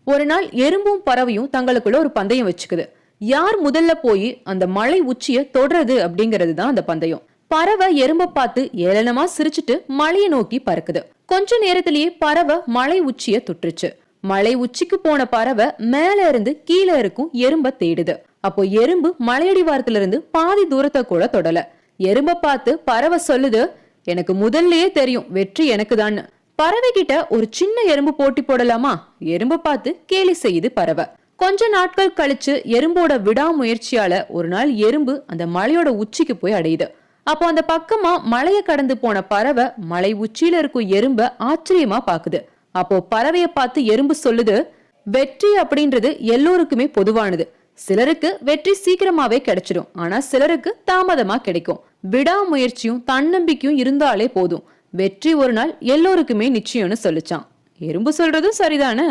ஒரு நாள் எறும்பும் பறவையும் தங்களுக்குள்ள ஒரு பந்தயம் வச்சுக்குது. யார் முதல்ல போய் அந்த மலை உச்சிய தொடறது அப்படிங்கிறது தான் அந்த பந்தயம். பறவை எறும்ப பார்த்து ஏளனமா சிரிச்சுட்டு மலையை நோக்கி பறக்குது. கொஞ்ச நேரத்திலேயே பறவை மலை உச்சிய தொட்டுருச்சு. மலை உச்சிக்கு போன பறவை மேல இருந்து கீழே இருக்கும் எறும்ப தேடுது. அப்போ எறும்பு மலையடிவாரத்துல இருந்து பாதி தூரத்தை கூட தொடல. எறும்ப பார்த்து பறவை சொல்லுது, எனக்கு முதல்லயே தெரியும் வெற்றி எனக்கு தான். பறவை கிட்ட ஒரு சின்ன எறும்பு போட்டி போடலாமா? எறும்ப பார்த்து கேலி செய்யுது பறவை. கொஞ்ச நாட்கள் கழிச்சு எறும்போட விடாமுயற்சியால ஒரு நாள் எறும்பு அந்த மலையோட உச்சிக்கு போய் அடையுது. அப்போ அந்த பக்கமா மலைய கடந்து போன பறவை மலை உச்சியில இருக்கும் எறும்ப ஆச்சரியமா பாக்குது. அப்போ பறவைய பார்த்து எறும்பு சொல்லுது, வெற்றி அப்படின்றது எல்லோருக்குமே பொதுவானது. சிலருக்கு வெற்றி சீக்கிரமாவே கிடைச்சிடும், ஆனா சிலருக்கு தாமதமா கிடைக்கும். விடாமுயற்சியும் தன்னம்பிக்கையும் இருந்தாலே போதும், வெற்றி ஒரு நாள் எல்லோருக்குமே நிச்சயம்னு சொல்லிச்சான். எறும்பு சொல்றதும் சரிதானே?